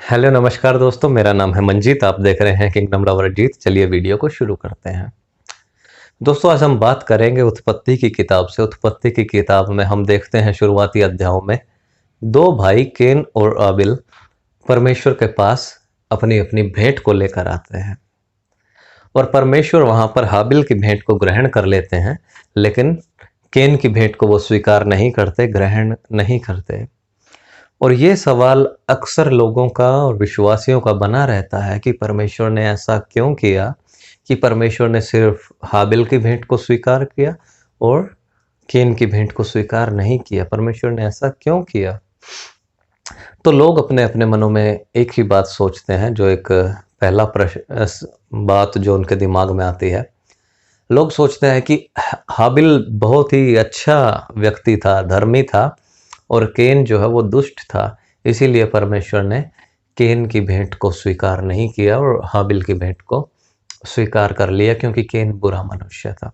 Hello नमस्कार दोस्तों, मेरा नाम है मंजीत। आप देख रहे हैं किंगडम लवर जीत। चलिए वीडियो को शुरू करते हैं। दोस्तों, आज हम बात करेंगे उत्पत्ति की किताब से। उत्पत्ति की किताब में हम देखते हैं शुरुआती अध्यायों में दो भाई केन और आबिल परमेश्वर के पास अपनी अपनी भेंट को लेकर आते हैं और परमेश्वर वहां पर हाबिल की भेंट को ग्रहण कर लेते हैं, लेकिन केन की भेंट को वो स्वीकार नहीं करते, ग्रहण नहीं करते। और ये सवाल अक्सर लोगों का और विश्वासियों का बना रहता है कि परमेश्वर ने ऐसा क्यों किया कि परमेश्वर ने सिर्फ हाबिल की भेंट को स्वीकार किया और केन की भेंट को स्वीकार नहीं किया। परमेश्वर ने ऐसा क्यों किया? तो लोग अपने अपने मनों में एक ही बात सोचते हैं। जो एक पहला प्रश्न बात जो उनके दिमाग में आती है, लोग सोचते हैं कि हाबिल बहुत ही अच्छा व्यक्ति था, धर्मी था, और केन जो है वो दुष्ट था। इसीलिए परमेश्वर ने केन की भेंट को स्वीकार नहीं किया और हाबिल की भेंट को स्वीकार कर लिया, क्योंकि केन बुरा मनुष्य था।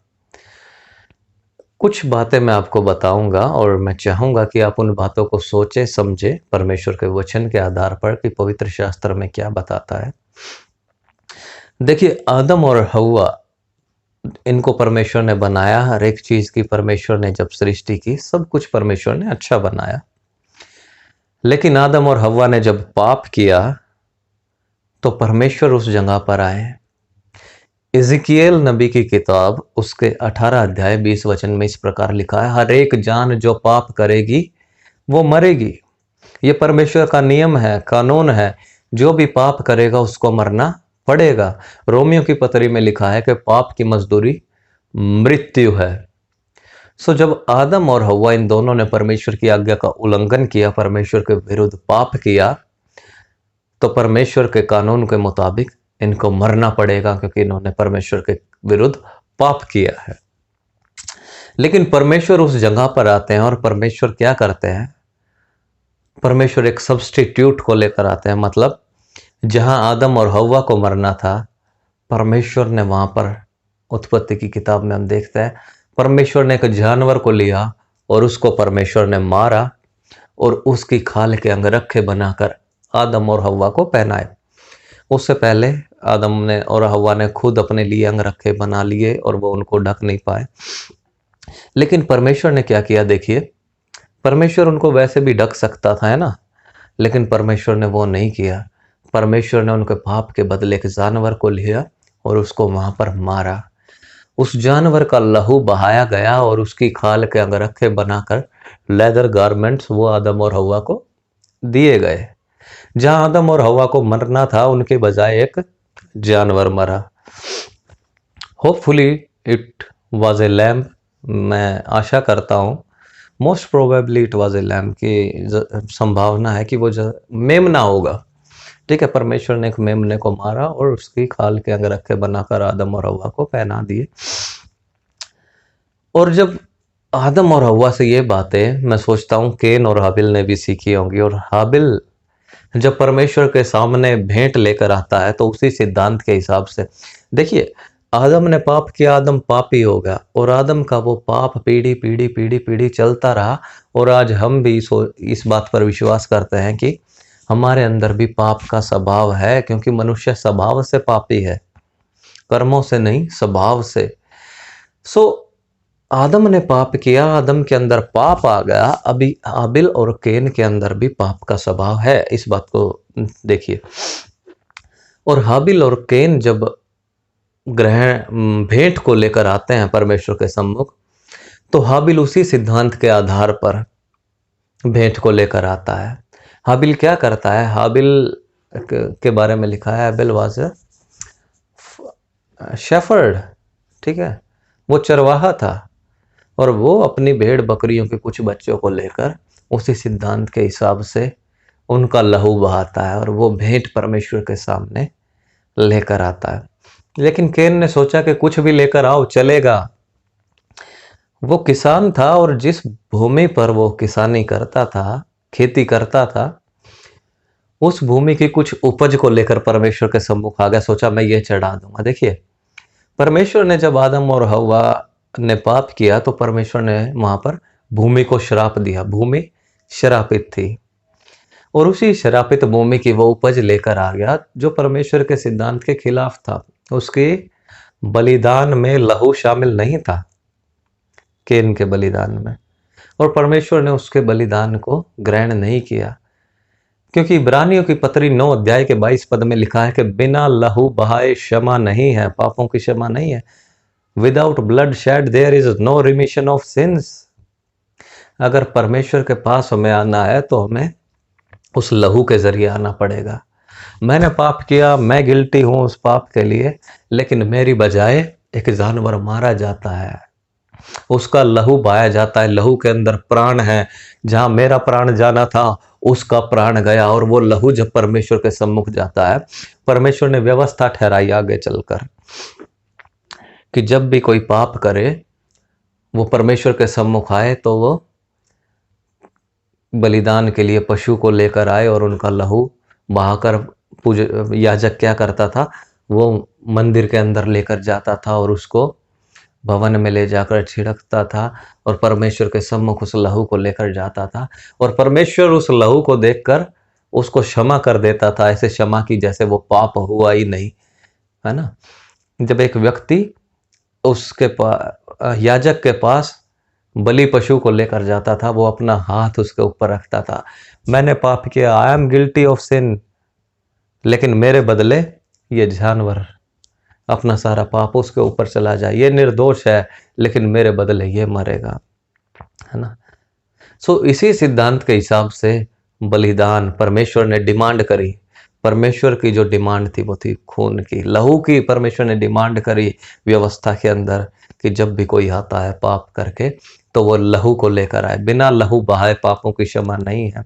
कुछ बातें मैं आपको बताऊंगा और मैं चाहूंगा कि आप उन बातों को सोचें, समझें परमेश्वर के वचन के आधार पर कि पवित्र शास्त्र में क्या बताता है। देखिए, आदम और हव्वा, इनको परमेश्वर ने बनाया। हर एक चीज की परमेश्वर ने जब सृष्टि की, सब कुछ परमेश्वर ने अच्छा बनाया। लेकिन आदम और हव्वा ने जब पाप किया तो परमेश्वर उस जगह पर आए। इज़िकिएल नबी की किताब उसके 18 अध्याय 20 वचन में इस प्रकार लिखा है, हर एक जान जो पाप करेगी वो मरेगी। ये परमेश्वर का नियम है, कानून है। जो भी पाप करेगा उसको मरना पड़ेगा। रोमियो की पत्री में लिखा है कि पाप की मजदूरी मृत्यु है। सो जब आदम और हव्वा इन दोनों ने परमेश्वर की आज्ञा का उल्लंघन किया, परमेश्वर के विरुद्ध पाप किया, तो परमेश्वर के कानून के मुताबिक इनको मरना पड़ेगा, क्योंकि इन्होंने परमेश्वर के विरुद्ध पाप किया है। लेकिन परमेश्वर उस जगह पर आते हैं और परमेश्वर क्या करते हैं? परमेश्वर एक सब्स्टिट्यूट को लेकर आते हैं। मतलब जहां आदम और हव्वा को मरना था, परमेश्वर ने वहां पर, उत्पत्ति की किताब में हम देखते हैं, परमेश्वर ने एक जानवर को लिया और उसको परमेश्वर ने मारा और उसकी खाल के अंगरखे बनाकर आदम और हव्वा को पहनाए। उससे पहले आदम ने और हव्वा ने खुद अपने लिए अंगरखे बना लिए और वो उनको ढक नहीं पाए। लेकिन परमेश्वर ने क्या किया? देखिए, परमेश्वर उनको वैसे भी ढक सकता था, है ना, लेकिन परमेश्वर ने वो नहीं किया। परमेश्वर ने उनके पाप के बदले एक जानवर को लिया और उसको वहां पर मारा। उस जानवर का लहू बहाया गया और उसकी खाल के अंगरखे बनाकर लेदर गारमेंट्स वो आदम और हव्वा को दिए गए। जहां आदम और हव्वा को मरना था, उनके बजाय एक जानवर मरा। Hopefully it was a lamp. मैं आशा करता हूँ, most probably it was a lamp की संभावना है कि वो मेमना होगा। ठीक है, परमेश्वर ने एक मेमने को मारा और उसकी खाल के अंगरखे बनाकर आदम और हव्वा को पहना दिए। और जब आदम और हव्वा से ये बातें, मैं सोचता हूँ केन और हाबिल ने भी सीखी होंगी। और हाबिल जब परमेश्वर के सामने भेंट लेकर आता है तो उसी सिद्धांत के हिसाब से, देखिए, आदम ने पाप किया, आदम पापी हो गया और आदम का वो पाप पीढ़ी पीढ़ी पीढ़ी पीढ़ी चलता रहा। और आज हम भी इस बात पर विश्वास करते हैं कि हमारे अंदर भी पाप का स्वभाव है, क्योंकि मनुष्य स्वभाव से पापी है, कर्मों से नहीं, स्वभाव से। सो आदम ने पाप किया, आदम के अंदर पाप आ गया। अभी हाबिल और केन के अंदर भी पाप का स्वभाव है। इस बात को देखिए। और हाबिल और केन जब ग्रहण भेंट को लेकर आते हैं परमेश्वर के सम्मुख, तो हाबिल उसी सिद्धांत के आधार पर भेंट को लेकर आता है। हाबिल क्या करता है? हाबिल के बारे में लिखा है, हाबिल वाज शेफर्ड। ठीक है, वो चरवाहा था और वो अपनी भेड़ बकरियों के कुछ बच्चों को लेकर उसी सिद्धांत के हिसाब से उनका लहू बहाता है और वो भेंट परमेश्वर के सामने लेकर आता है। लेकिन केन ने सोचा कि कुछ भी लेकर आओ, चलेगा। वो किसान था और जिस भूमि पर वो किसानी करता था, खेती करता था, उस भूमि की कुछ उपज को लेकर परमेश्वर के सम्मुख आ गया। सोचा मैं ये चढ़ा दूंगा। देखिए, परमेश्वर ने जब आदम और हव्वा ने पाप किया तो परमेश्वर ने वहां पर भूमि को श्राप दिया। भूमि श्रापित थी और उसी श्रापित भूमि की वो उपज लेकर आ गया जो परमेश्वर के सिद्धांत के खिलाफ था। उसके बलिदान में लहू शामिल नहीं था, केन के बलिदान में, और परमेश्वर ने उसके बलिदान को ग्रहण नहीं किया, क्योंकि इब्रानियों की पत्री 9 अध्याय के 22 पद में लिखा है कि बिना लहू बहाए क्षमा नहीं है, पापों की क्षमा नहीं है। Without bloodshed there is no remission of sins. अगर परमेश्वर के पास हमें आना है तो हमें उस लहू के जरिए आना पड़ेगा। मैंने पाप किया, मैं गिल्टी हूं उस पाप के लिए, लेकिन मेरी बजाय एक जानवर मारा जाता है, उसका लहू बहाया जाता है। लहू के अंदर प्राण है। जहां मेरा प्राण जाना था उसका प्राण गया, और वो लहू जब परमेश्वर के सम्मुख जाता है, परमेश्वर ने व्यवस्था ठहराई आगे चलकर कि जब भी कोई पाप करे वो परमेश्वर के सम्मुख आए तो वो बलिदान के लिए पशु को लेकर आए और उनका लहू बहाकर याजक क्या करता था, वो मंदिर के अंदर लेकर जाता था और उसको भवन में ले जाकर छिड़कता था और परमेश्वर के सम्मुख उस लहू को लेकर जाता था, और परमेश्वर उस लहू को देखकर उसको क्षमा कर देता था, ऐसे क्षमा की जैसे वो पाप हुआ ही नहीं, है ना। जब एक व्यक्ति उसके याजक के पास बलि पशु को लेकर जाता था, वो अपना हाथ उसके ऊपर रखता था, मैंने पाप किया, I am guilty of sin, लेकिन मेरे बदले ये जानवर अपना सारा पाप उसके ऊपर चला जाए, ये निर्दोष है लेकिन मेरे बदले ये मरेगा, है ना। सो इसी सिद्धांत के हिसाब से बलिदान परमेश्वर ने डिमांड करी। परमेश्वर की जो डिमांड थी वो थी खून की, लहू की। परमेश्वर ने डिमांड करी व्यवस्था के अंदर कि जब भी कोई आता है पाप करके तो वो लहू को लेकर आए। बिना लहू बहाए पापों की क्षमा नहीं है।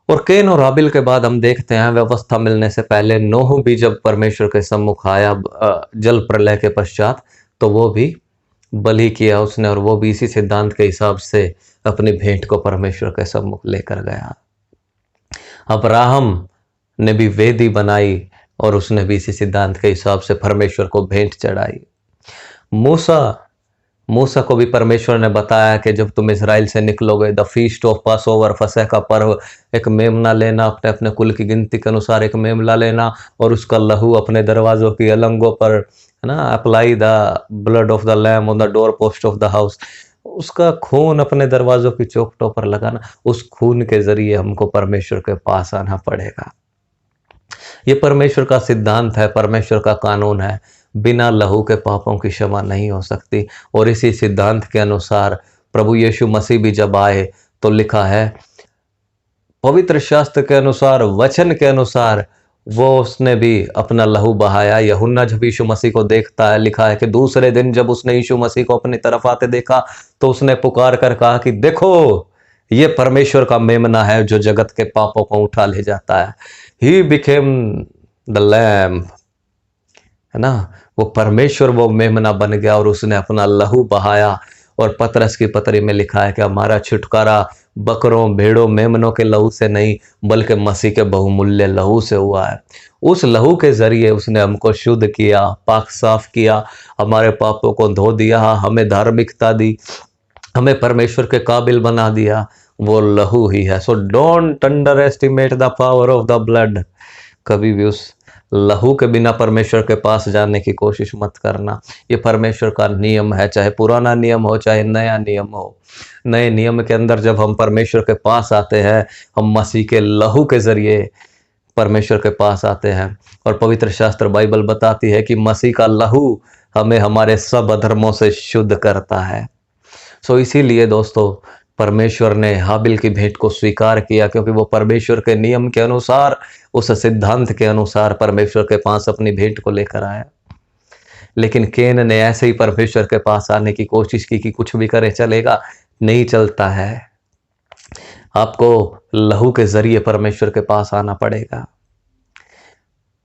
और केन और हाबिल के बाद हम देखते हैं व्यवस्था मिलने से पहले नूह भी जब परमेश्वर के सम्मुख आया जल प्रलय के पश्चात, तो वो भी बलि किया उसने, और वो भी इसी सिद्धांत के हिसाब से अपनी भेंट को परमेश्वर के सम्मुख लेकर गया। अब्राहम ने भी वेदी बनाई और उसने भी इसी सिद्धांत के हिसाब से परमेश्वर को भेंट चढ़ाई। मूसा को भी परमेश्वर ने बताया कि जब तुम इजराइल से निकलोगे, the feast of pass over, फसह का पर्व, एक मेमना लेना, अपने अपने कुल की गिनती के अनुसार एक मेमना लेना, और उसका लहू अपने दरवाजों की अलंगों पर, है ना, apply the blood of the lamb on the door post of the house, उसका खून अपने दरवाजों की चौखटों पर लगाना। उस खून के जरिए हमको परमेश्वर के पास आना पड़ेगा। ये परमेश्वर का सिद्धांत है, परमेश्वर का कानून है। बिना लहू के पापों की क्षमा नहीं हो सकती। और इसी सिद्धांत के अनुसार प्रभु यीशु मसीह भी जब आए तो लिखा है पवित्र शास्त्र के अनुसार, वचन के अनुसार, वो उसने भी अपना लहू बहाया। यूहन्ना जब यीशु मसीह को देखता है, लिखा है कि दूसरे दिन जब उसने यीशु मसीह को अपनी तरफ आते देखा तो उसने पुकार कर कहा कि देखो ये परमेश्वर का मेमना है जो जगत के पापों को उठा ले जाता है। ही बिकेम द लैम्ब, है ना। वो परमेश्वर वो मेमना बन गया और उसने अपना लहू बहाया। और पतरस की पत्री में लिखा है कि हमारा छुटकारा बकरों, भेड़ों, मेमनों के लहू से नहीं बल्कि मसीह के बहुमूल्य लहू से हुआ है। उस लहू के जरिए उसने हमको शुद्ध किया, पाक साफ किया, हमारे पापों को धो दिया, हमें धार्मिकता दी, हमें परमेश्वर के काबिल बना दिया। वो लहू ही है। So don't under estimate the power of the blood. कभी भी उस लहू के बिना परमेश्वर के पास जाने की कोशिश मत करना। ये परमेश्वर का नियम है, चाहे पुराना नियम हो चाहे नया नियम हो। नए नियम के अंदर जब हम परमेश्वर के पास आते हैं, हम मसीह के लहू के जरिए परमेश्वर के पास आते हैं। और पवित्र शास्त्र बाइबल बताती है कि मसीह का लहू हमें हमारे सब अधर्मों से शुद्ध करता है। सो इसीलिए दोस्तों परमेश्वर ने हाबिल की भेंट को स्वीकार किया, क्योंकि वो परमेश्वर के नियम के अनुसार, उस सिद्धांत के अनुसार परमेश्वर के पास अपनी भेंट को लेकर आया। लेकिन केन ने ऐसे ही परमेश्वर के पास आने की कोशिश की कि कुछ भी करे चलेगा, नहीं चलता है। आपको लहू के जरिए परमेश्वर के पास आना पड़ेगा।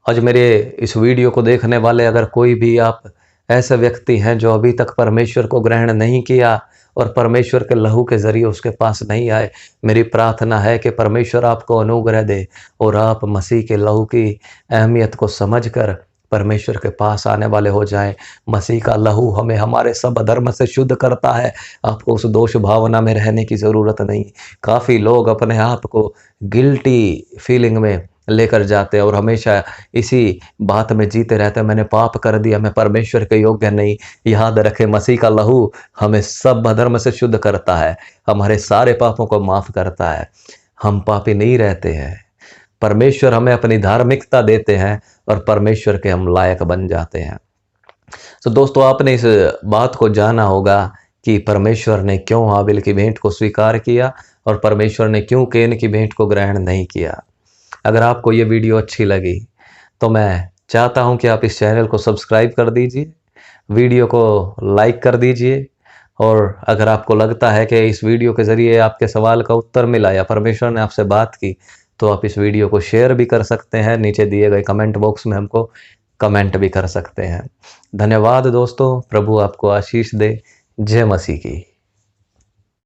आज मेरे इस वीडियो को देखने वाले अगर कोई भी आप ऐसे व्यक्ति हैं जो अभी तक परमेश्वर को ग्रहण नहीं किया और परमेश्वर के लहू के जरिए उसके पास नहीं आए, मेरी प्रार्थना है कि परमेश्वर आपको अनुग्रह दे और आप मसीह के लहू की अहमियत को समझकर परमेश्वर के पास आने वाले हो जाएं। मसीह का लहू हमें हमारे सब अधर्म से शुद्ध करता है। आपको उस दोष भावना में रहने की ज़रूरत नहीं। काफ़ी लोग अपने आप को गिल्टी फीलिंग में लेकर जाते हैं और हमेशा इसी बात में जीते रहते हैं, मैंने पाप कर दिया, मैं परमेश्वर के योग्य नहीं। याद रखें, मसीह का लहू हमें सब अधर्म से शुद्ध करता है, हमारे सारे पापों को माफ़ करता है। हम पापी नहीं रहते हैं। परमेश्वर हमें अपनी धार्मिकता देते हैं और परमेश्वर के हम लायक बन जाते हैं। तो दोस्तों, आपने इस बात को जाना होगा कि परमेश्वर ने क्यों हाबिल की भेंट को स्वीकार किया और परमेश्वर ने क्यों कैन की भेंट को ग्रहण नहीं किया। अगर आपको ये वीडियो अच्छी लगी तो मैं चाहता हूं कि आप इस चैनल को सब्सक्राइब कर दीजिए, वीडियो को लाइक कर दीजिए, और अगर आपको लगता है कि इस वीडियो के ज़रिए आपके सवाल का उत्तर मिला या परमेश्वर ने आपसे बात की, तो आप इस वीडियो को शेयर भी कर सकते हैं। नीचे दिए गए कमेंट बॉक्स में हमको कमेंट भी कर सकते हैं। धन्यवाद दोस्तों, प्रभु आपको आशीष दे। जय मसीह की।